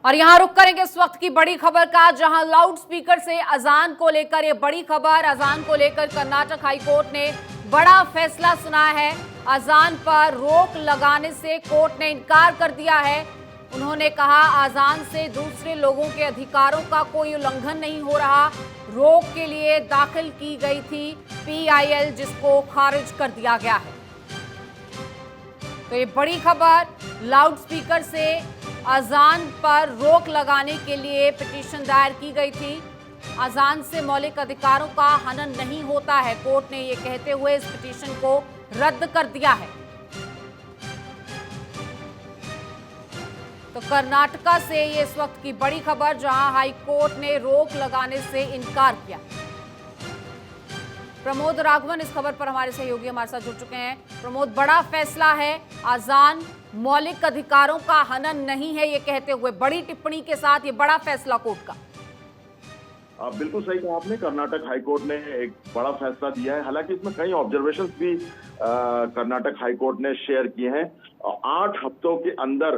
और यहां रुक करेंगे इस वक्त की बड़ी खबर का, जहां लाउड स्पीकर से अजान को लेकर ये बड़ी खबर। अजान को लेकर कर्नाटक हाईकोर्ट ने बड़ा फैसला सुना है। अजान पर रोक लगाने से कोर्ट ने इनकार कर दिया है। उन्होंने कहा अजान से दूसरे लोगों के अधिकारों का कोई उल्लंघन नहीं हो रहा। रोक के लिए दाखिल की गई थी PIL, जिसको खारिज कर दिया गया है। तो ये बड़ी खबर, लाउड स्पीकर से अजान पर रोक लगाने के लिए पिटीशन दायर की गई थी। अजान से मौलिक अधिकारों का हनन नहीं होता है, कोर्ट ने ये कहते हुए इस पिटीशन को रद्द कर दिया है। तो कर्नाटका से ये इस वक्त की बड़ी खबर, जहां हाई कोर्ट ने रोक लगाने से इनकार किया। प्रमोद राघवन इस खबर पर हमारे सहयोगी हमारे साथ जुड़ चुके हैं। प्रमोद, बड़ा फैसला है, अजान मौलिक अधिकारों का हनन नहीं है ये कहते हुए बड़ी टिप्पणी के साथ ये बड़ा फैसला कोर्ट का। बिल्कुल सही कहा आपने। कर्नाटक हाईकोर्ट ने एक बड़ा फैसला दिया है। हालांकि इसमें कई ऑब्जर्वेशंस भी कर्नाटक हाईकोर्ट ने शेयर किए हैं। 8 हफ्तों के अंदर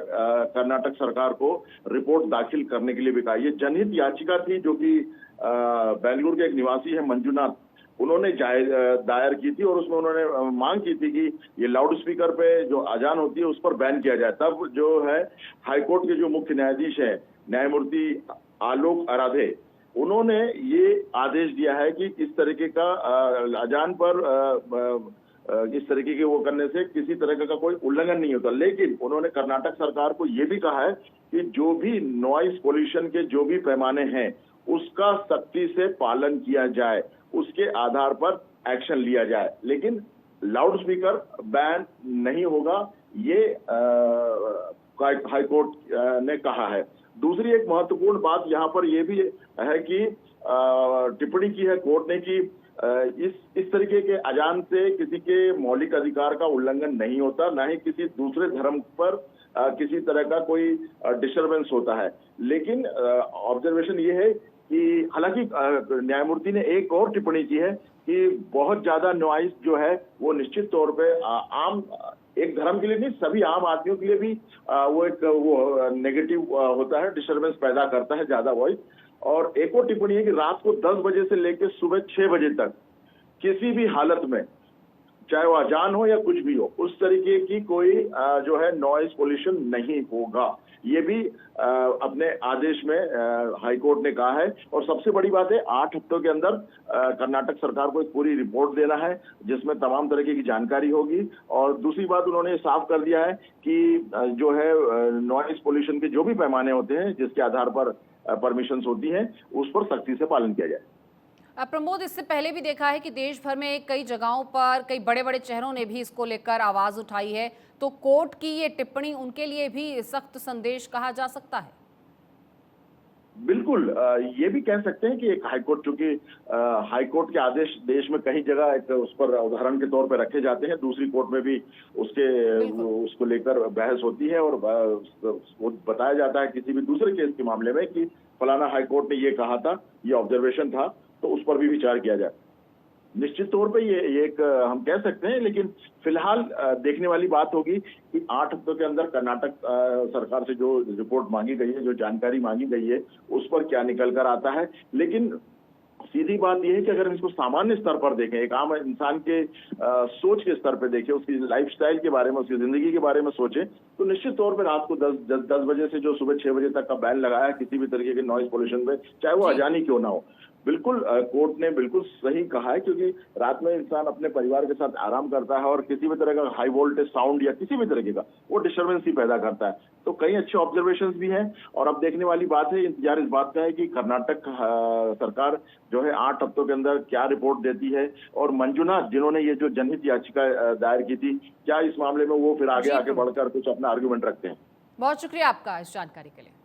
कर्नाटक सरकार को रिपोर्ट दाखिल करने के लिए भी कहा। ये जनहित याचिका थी जो कि बेंगलुरु के एक निवासी है मंजुनाथ, उन्होंने दायर की थी, और उसमें उन्होंने मांग की थी कि ये लाउड स्पीकर पे जो अजान होती है उस पर बैन किया जाए। तब जो है हाईकोर्ट के जो मुख्य न्यायाधीश है न्यायमूर्ति आलोक आराधे, उन्होंने ये आदेश दिया है कि इस तरीके का अजान पर इस तरीके के वो करने से किसी तरह का कोई उल्लंघन नहीं होता। लेकिन उन्होंने कर्नाटक सरकार को ये भी कहा है कि जो भी नॉइस पोल्यूशन के जो भी पैमाने हैं उसका सख्ती से पालन किया जाए, उसके आधार पर एक्शन लिया जाए, लेकिन लाउड स्पीकर बैन नहीं होगा, ये हाईकोर्ट ने कहा है। दूसरी एक महत्वपूर्ण बात यहाँ पर यह भी है कि टिप्पणी की है कोर्ट ने कि इस तरीके के अजान से किसी के मौलिक अधिकार का उल्लंघन नहीं होता, ना ही किसी दूसरे धर्म पर किसी तरह का कोई डिस्टर्बेंस होता है। लेकिन ऑब्जर्वेशन ये है कि हालांकि न्यायमूर्ति ने एक और टिप्पणी की है कि बहुत ज्यादा नॉइस जो है वो निश्चित तौर पे आम एक धर्म के लिए नहीं, सभी आम आदमियों के लिए भी वो नेगेटिव होता है, डिस्टर्बेंस पैदा करता है ज्यादा वॉइस। और एक और टिप्पणी है कि रात को 10 बजे से लेकर सुबह 6 बजे तक किसी भी हालत में, चाहे वो अजान हो या कुछ भी हो, उस तरीके की कोई जो है नॉइस पोल्यूशन नहीं होगा। ये भी अपने आदेश में हाईकोर्ट ने कहा है। और सबसे बड़ी बात है, 8 हफ्तों के अंदर कर्नाटक सरकार को एक पूरी रिपोर्ट देना है जिसमें तमाम तरीके की जानकारी होगी। और दूसरी बात, उन्होंने साफ कर दिया है कि जो है नॉइस पोल्यूशन के जो भी पैमाने होते हैं जिसके आधार पर परमिशंस होती हैं, उस पर सख्ती से पालन किया जाए। प्रमोद, इससे पहले भी देखा है कि देश भर में कई जगहों पर कई बड़े बड़े चेहरों ने भी इसको लेकर आवाज उठाई है, तो कोर्ट की ये टिप्पणी उनके लिए भी सख्त संदेश कहा जा सकता है? बिल्कुल, ये भी कह सकते हैं कि एक हाईकोर्ट, चूंकि हाईकोर्ट के आदेश देश में कई जगह एक उस पर उदाहरण के तौर पर रखे जाते हैं, दूसरी कोर्ट में भी उसको लेकर बहस होती है और वो बताया जाता है किसी भी दूसरे केस के मामले में कि फलाना हाईकोर्ट ने ये कहा था, ये ऑब्जर्वेशन था, तो उस पर भी विचार किया जाए। निश्चित तौर पे ये एक हम कह सकते हैं, लेकिन फिलहाल देखने वाली बात होगी कि 8 हफ्तों के अंदर कर्नाटक सरकार से जो रिपोर्ट मांगी गई है, जो जानकारी मांगी गई है, उस पर क्या निकल कर आता है। लेकिन सीधी बात यह है कि अगर हम इसको सामान्य स्तर पर देखें, एक आम इंसान के सोच के स्तर पर देखें, उसकी लाइफस्टाइल के बारे में, उसकी जिंदगी के बारे में सोचें, तो निश्चित तौर पर रात को 10 बजे से जो सुबह 6 बजे तक का बैन लगाया है किसी भी तरीके के नॉइज पोल्यूशन पे, चाहे वो अजान ही क्यों ना हो, बिल्कुल कोर्ट ने बिल्कुल सही कहा है। क्योंकि रात में इंसान अपने परिवार के साथ आराम करता है और किसी भी तरह का हाई वोल्टेज साउंड या किसी भी तरीके का वो डिस्टर्बेंस ही पैदा करता है। तो कई अच्छे ऑब्जर्वेशंस भी हैं और अब देखने वाली बात है, इंतजार इस बात का है कि कर्नाटक सरकार जो है 8 हफ्तों के अंदर क्या रिपोर्ट देती है। और मंजुनाथ, जिन्होंने ये जो जनहित याचिका दायर की थी, क्या इस मामले में वो फिर आगे बढ़कर कुछ अपना आर्गुमेंट रखते हैं। बहुत शुक्रिया आपका इस जानकारी के लिए।